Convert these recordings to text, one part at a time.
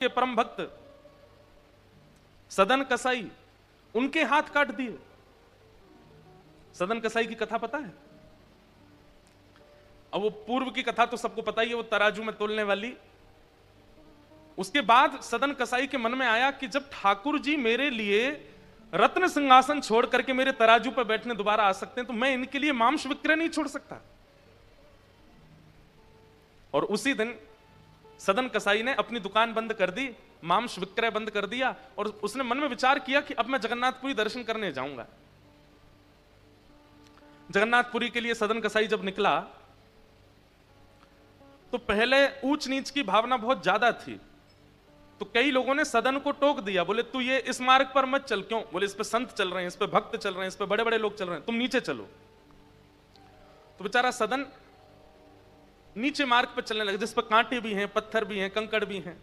के परम भक्त सदन कसाई, उनके हाथ काट दिए। सदन कसाई की कथा पता है? अब वो पूर्व की कथा तो सबको पता ही है, वो तराजू में तोलने वाली। उसके बाद सदन कसाई के मन में आया कि जब ठाकुर जी मेरे लिए रत्न सिंहासन छोड़ करके मेरे तराजू पर बैठने दोबारा आ सकते हैं, तो मैं इनके लिए मांस विक्रय नहीं छोड़ सकता। और उसी दिन सदन कसाई ने अपनी दुकान बंद कर दी, मांस विक्रय बंद कर दिया, और उसने मन में विचार किया कि अब मैं जगन्नाथपुरी दर्शन करने जाऊंगा। जगन्नाथपुरी के लिए सदन कसाई जब निकला तो पहले ऊंच नीच की भावना बहुत ज्यादा थी, तो कई लोगों ने सदन को टोक दिया, बोले तू ये इस मार्ग पर मत चल। क्यों? बोले इस पे संत चल रहे हैं, इस पे भक्त चल रहे हैं, इस पे बड़े बड़े लोग चल रहे हैं, तुम नीचे चलो। तो बेचारा सदन नीचे मार्ग पर चलने लगे, जिस पर कांटे भी हैं, पत्थर भी हैं, कंकड़ भी हैं।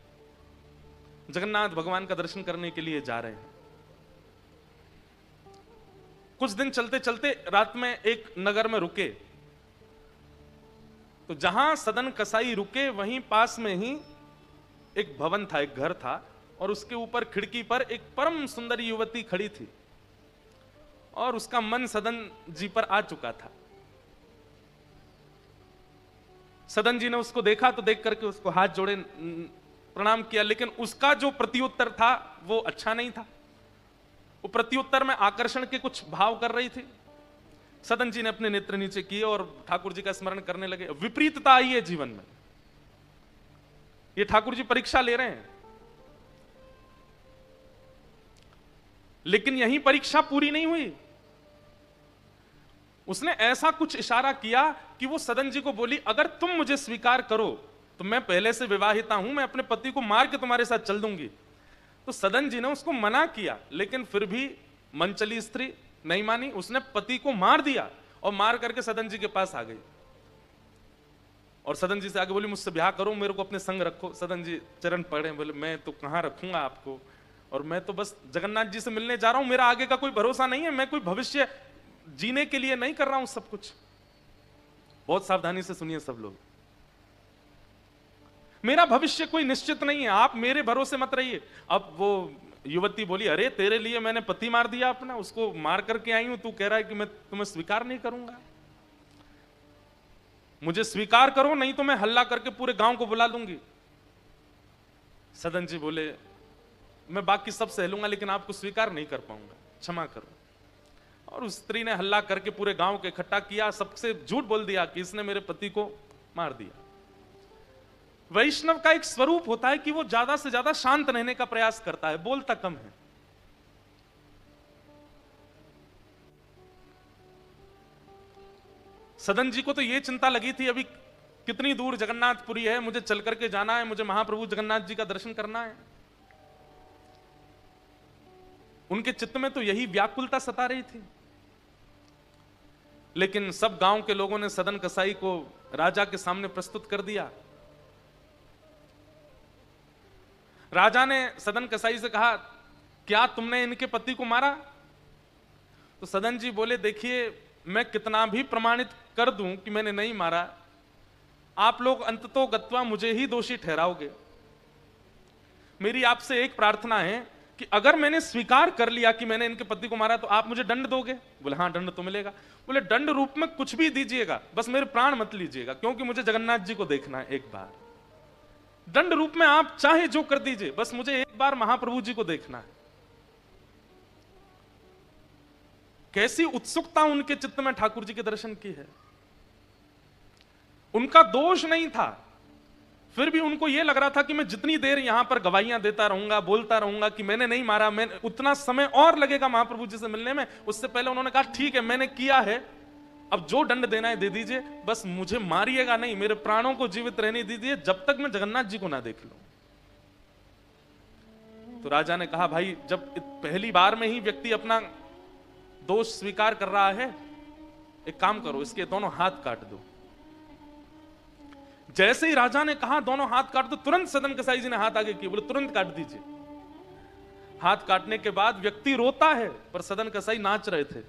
जगन्नाथ भगवान का दर्शन करने के लिए जा रहे हैं। कुछ दिन चलते चलते रात में एक नगर में रुके, तो जहां सदन कसाई रुके वहीं पास में ही एक भवन था, एक घर था, और उसके ऊपर खिड़की पर एक परम सुंदर युवती खड़ी थी, और उसका मन सदन जी पर आ चुका था। सदन जी ने उसको देखा तो देख करके उसको हाथ जोड़े प्रणाम किया, लेकिन उसका जो प्रत्युत्तर था वो अच्छा नहीं था। वो प्रत्युत्तर में आकर्षण के कुछ भाव कर रही थी। सदन जी ने अपने नेत्र नीचे किए और ठाकुर जी का स्मरण करने लगे। विपरीतता आई है जीवन में, ये ठाकुर जी परीक्षा ले रहे हैं, लेकिन यही परीक्षा पूरी नहीं हुई। उसने ऐसा कुछ इशारा किया कि वो सदन जी को बोली, अगर तुम मुझे स्वीकार करो तो मैं पहले से विवाहिता हूं, मैं अपने पति को मार के तुम्हारे साथ चल दूंगी। तो सदन जी ने उसको मना किया, लेकिन फिर भी मनचली स्त्री नहीं मानी। उसने पति को मार दिया और मार करके सदन जी के पास आ गई, और सदन जी से आगे बोली, मुझसे ब्याह करो, मेरे को अपने संग रखो। सदन जी चरण पड़े, बोले मैं तो कहां रखूंगा आपको, और मैं तो बस जगन्नाथ जी से मिलने जा रहा हूं, मेरा आगे का कोई भरोसा नहीं है, मैं कोई भविष्य जीने के लिए नहीं कर रहा हूं सब कुछ। बहुत सावधानी से सुनिए सब लोग, मेरा भविष्य कोई निश्चित नहीं है, आप मेरे भरोसे मत रहिए। अब वो युवती बोली, अरे तेरे लिए मैंने पति मार दिया अपना, उसको मार करके आई हूं, तू कह रहा है कि मैं तुम्हें स्वीकार नहीं करूंगा। मुझे स्वीकार करो, नहीं तो मैं हल्ला करके पूरे गांव को बुला लूंगी। सदन जी बोले, मैं बाकी सब सह लूंगा, लेकिन आपको स्वीकार नहीं कर पाऊंगा, क्षमा करो। और उस स्त्री ने हल्ला करके पूरे गांव को इकट्ठा किया, सबसे झूठ बोल दिया कि इसने मेरे पति को मार दिया। वैष्णव का एक स्वरूप होता है कि वो ज्यादा से ज्यादा शांत रहने का प्रयास करता है, बोलता कम है। सदन जी को तो ये चिंता लगी थी, अभी कितनी दूर जगन्नाथपुरी है, मुझे चल करके जाना है, मुझे महाप्रभु जगन्नाथ जी का दर्शन करना है। उनके चित्त में तो यही व्याकुलता सता रही थी। लेकिन सब गांव के लोगों ने सदन कसाई को राजा के सामने प्रस्तुत कर दिया। राजा ने सदन कसाई से कहा, क्या तुमने इनके पति को मारा? तो सदन जी बोले, देखिए मैं कितना भी प्रमाणित कर दूं कि मैंने नहीं मारा, आप लोग अंततो गत्वा मुझे ही दोषी ठहराओगे। मेरी आपसे एक प्रार्थना है कि अगर मैंने स्वीकार कर लिया कि मैंने इनके पति को मारा, तो आप मुझे दंड दोगे? बोले हाँ, दंड तो मिलेगा। बोले दंड रूप में कुछ भी दीजिएगा, बस मेरे प्राण मत लीजिएगा, क्योंकि मुझे जगन्नाथ जी को देखना है एक बार। दंड रूप में आप चाहे जो कर दीजिए, बस मुझे एक बार महाप्रभु जी को देखना है। कैसी उत्सुकता उनके चित्त में ठाकुर जी के दर्शन की है। उनका दोष नहीं था, फिर भी उनको यह लग रहा था कि मैं जितनी देर यहां पर गवाहियां देता रहूंगा, बोलता रहूंगा कि मैंने नहीं मारा, मैं उतना समय और लगेगा महाप्रभु जी से मिलने में। उससे पहले उन्होंने कहा, ठीक है मैंने किया है, अब जो दंड देना है दे दीजिए, बस मुझे मारिएगा नहीं, मेरे प्राणों को जीवित रहने दीजिए जब तक मैं जगन्नाथ जी को ना देख लूं। तो राजा ने कहा, भाई जब पहली बार में ही व्यक्ति अपना दोष स्वीकार कर रहा है, एक काम करो, इसके दोनों हाथ काट दो। जैसे ही राजा ने कहा दोनों हाथ काट दो, तुरंत सदन कसाई जी ने हाथ आगे किए, बोले तुरंत काट दीजिए। हाथ काटने के बाद व्यक्ति रोता है, पर सदन कसाई नाच रहे थे।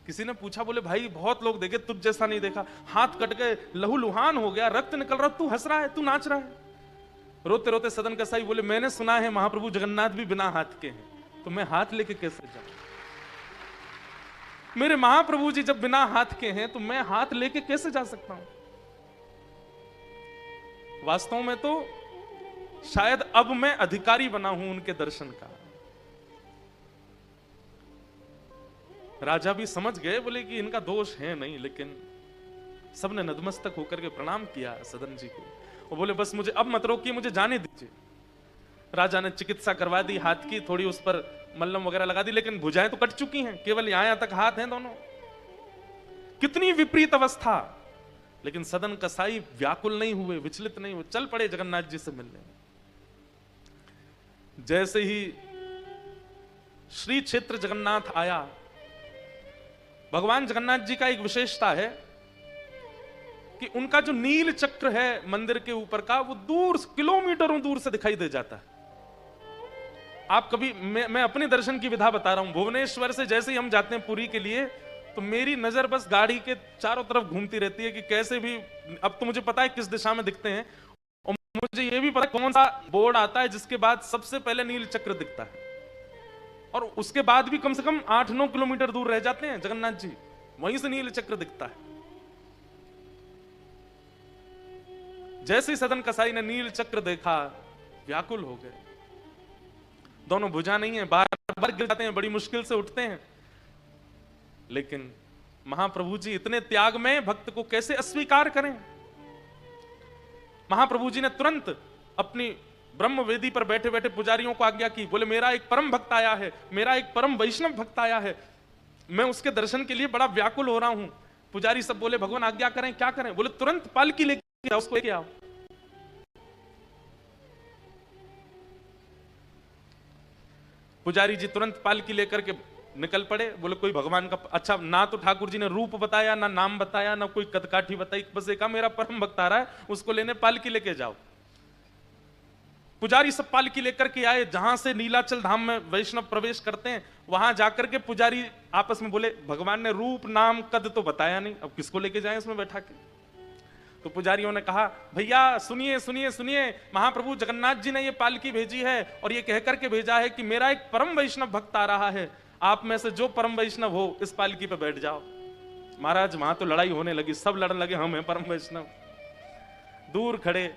किसी ने पूछा, बोले भाई बहुत लोग देखे, तुझ जैसा नहीं देखा, हाथ कट गए, लहूलुहान हो गया, रक्त निकल रहा, तू हंस रहा है, तू नाच रहा है। रोते रोते सदन कसाई बोले, मैंने सुना है महाप्रभु जगन्नाथ भी बिना हाथ के हैं, तो मैं हाथ लेके कैसे जाऊं? मेरे महाप्रभु जी जब बिना हाथ के हैं तो मैं हाथ लेके कैसे जा सकता हूं? वास्तव में तो शायद अब मैं अधिकारी बना हूं उनके दर्शन का। राजा भी समझ गए, बोले कि इनका दोष है नहीं, लेकिन सबने नतमस्तक होकर के प्रणाम किया सदन जी को। वो बोले, बस मुझे अब मत रोकिए, मुझे जाने दीजिए। राजा ने चिकित्सा करवा दी हाथ की, थोड़ी उस पर मल्लम वगैरह लगा दी, लेकिन भुजाएं तो कट चुकी हैं, केवल यहां तक हाथ हैं दोनों। कितनी विपरीत अवस्था! लेकिन सदन कसाई व्याकुल नहीं हुए, विचलित नहीं हुए, चल पड़े जगन्नाथ जी से मिलने। जैसे ही श्री क्षेत्र जगन्नाथ आया, भगवान जगन्नाथ जी का एक विशेषता है कि उनका जो नील चक्र है मंदिर के ऊपर का, वो दूर किलोमीटरों दूर से दिखाई दे जाता है। आप कभी, मैं अपने दर्शन की विधा बता रहा हूं, भुवनेश्वर से जैसे ही हम जाते हैं पुरी के लिए, तो मेरी नजर बस गाड़ी के चारों तरफ घूमती रहती है कि कैसे भी, अब तो मुझे पता है किस दिशा में दिखते हैं, और मुझे यह भी पता है कौन सा बोर्ड आता है जिसके बाद सबसे पहले नील चक्र दिखता है, और उसके बाद भी कम से कम 8-9 किलोमीटर दूर रह जाते हैं जगन्नाथ जी, वहीं से नील चक्र दिखता है। जैसे ही सदन कसाई ने नील चक्र देखा, व्याकुल हो गए। दोनों भुजा नहीं है, बार बार गिर जाते हैं, बड़ी मुश्किल से उठते हैं, लेकिन महाप्रभु जी इतने त्याग में भक्त को कैसे अस्वीकार करें? महाप्रभु जी ने तुरंत अपनी ब्रह्म वेदी पर बैठे बैठे पुजारियों को आज्ञा की, बोले, मेरा एक परम भक्त आया है, मेरा एक परम वैष्णव भक्त आया है, मैं उसके दर्शन के लिए बड़ा व्याकुल हो रहा हूं। पुजारी सब बोले, भगवान आज्ञा करें, क्या करें? बोले, तुरंत पालकी लेके आओ, उसको लेके आओ। पुजारी जी तुरंत पालकी लेकर के निकल पड़े। बोले, कोई भगवान का, अच्छा, ना तो ठाकुर जी ने रूप बताया, ना नाम बताया, ना कोई कदकाठी बताई, बस एक मेरा परम भक्त आ रहा है, उसको लेने पालकी लेके जाओ। पुजारी सब पालकी लेकर के आए, जहां से नीलाचल धाम में वैष्णव प्रवेश करते हैं, वहां जाकर के पुजारी आपस में बोले, भगवान ने रूप नाम कद तो बताया नहीं, अब किसको लेके जाएं इसमें बैठा के? तो पुजारियों ने कहा, भैया सुनिए सुनिए सुनिए, महाप्रभु जगन्नाथ जी ने ये पालकी भेजी है और ये कहकर के भेजा है कि मेरा एक परम वैष्णव भक्त आ रहा है, आप में से जो परम वैष्णव हो इस पालकी पे बैठ जाओ। महाराज वहां तो लड़ाई होने लगी, सब लड़ने लगे, हम हैं परम वैष्णव। दूर खड़े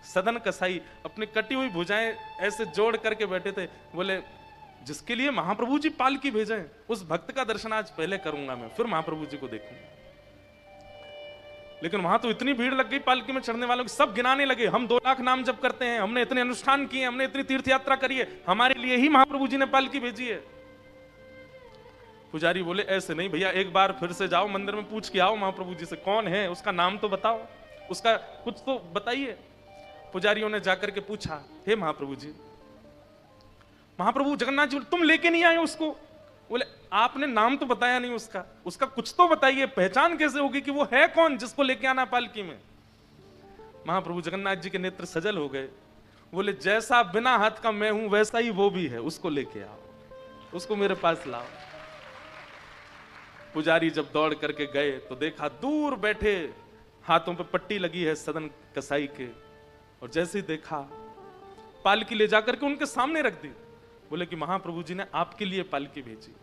सदन कसाई अपनी कटी हुई भुजाएं ऐसे जोड़ करके बैठे थे। बोले, जिसके लिए महाप्रभु जी पालकी भेजे, उस भक्त का दर्शन आज पहले करूंगा मैं, फिर महाप्रभु जी को देखूंगा। लेकिन वहां तो इतनी भीड़ लग गई पालकी में चढ़ने वालों की, सब गिनाने लगे, हम 2 लाख नाम जप करते हैं, हमने इतने अनुष्ठान किए, हमने इतनी तीर्थ यात्रा करी है, हमारे लिए ही महाप्रभु जी ने पालकी भेजी है। पुजारी बोले, ऐसे नहीं भैया, एक बार फिर से जाओ मंदिर में, पूछ के आओ महाप्रभु जी से, कौन है, उसका नाम तो बताओ, उसका कुछ तो बताइए। पुजारियों ने जाकर के पूछा, हे महाप्रभु जी, महाप्रभु जगन्नाथ जी, तुम लेके नहीं आए उसको? बोले, आपने नाम तो बताया नहीं उसका, उसका कुछ तो बताइए, पहचान कैसे होगी कि वो है कौन जिसको लेके आना पालकी में? महाप्रभु जगन्नाथ जी के नेत्र सजल हो गए। बोले, जैसा बिना हाथ का मैं हूं वैसा ही वो भी है, उसको लेके आओ, उसको मेरे पास लाओ। पुजारी जब दौड़ करके गए तो देखा दूर बैठे हाथों पे पट्टी लगी है सदन कसाई के, और जैसे ही देखा पालकी ले जाकर के उनके सामने रख दी। बोले कि महाप्रभु जी ने आपके लिए पालकी भेजी।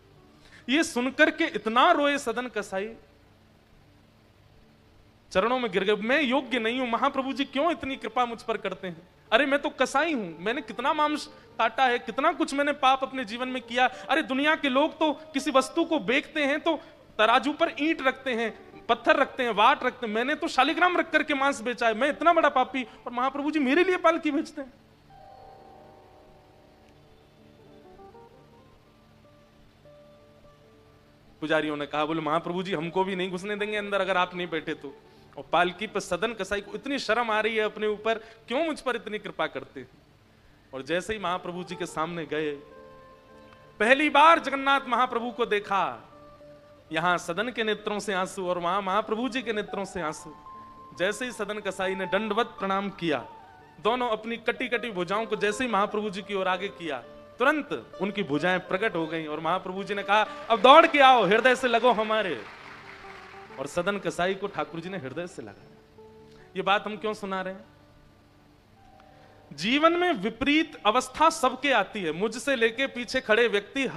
ये सुनकर के इतना रोए सदन कसाई, चरणों में गिर गए, मैं योग्य नहीं हूं, महाप्रभु जी क्यों इतनी कृपा मुझ पर करते हैं? अरे मैं तो कसाई हूं, मैंने कितना मांस काटा है, कितना कुछ मैंने पाप अपने जीवन में किया। अरे दुनिया के लोग तो किसी वस्तु को बेचते हैं तो तराजू पर ईंट रखते हैं, पत्थर रखते हैं, वाट रखते हैं, मैंने तो शालिग्राम रख करके मांस बेचा है, मैं इतना बड़ा पापी, और महाप्रभु जी मेरे लिए पालकी भेजते हैं। पुजारियों ने कहा, बोले महाप्रभु जी हमको भी नहीं घुसने देंगे अंदर अगर आप नहीं बैठे तो, और पालकी पर सदन कसाई को इतनी शर्म आ रही है अपने ऊपर, क्यों मुझ पर इतनी कृपा करते हैं? और जैसे ही महाप्रभु जी के सामने गए, पहली बार जगन्नाथ महाप्रभु को देखा, यहां सदन के नेत्रों से आंसू और वहां महाप्रभु जी के नेत्रों से आंसू। जैसे ही सदन कसाई ने दंडवत प्रणाम किया, दोनों अपनी कटी कटी भुजाओं को जैसे ही महाप्रभु जी की ओर आगे किया, तुरंत उनकी भुजाएं प्रकट हो गईं और महाप्रभु जी ने कहा, अब दौड़ के आओ, हृदय से लगो हमारे। और सदन कसाई को ठाकुर जी ने हृदय से लगाया। ये बात हम क्यों सुना रहे हैं? जीवन में विपरीत अवस्था सबके आती है, मुझसे लेके पीछे खड़े व्यक्ति हर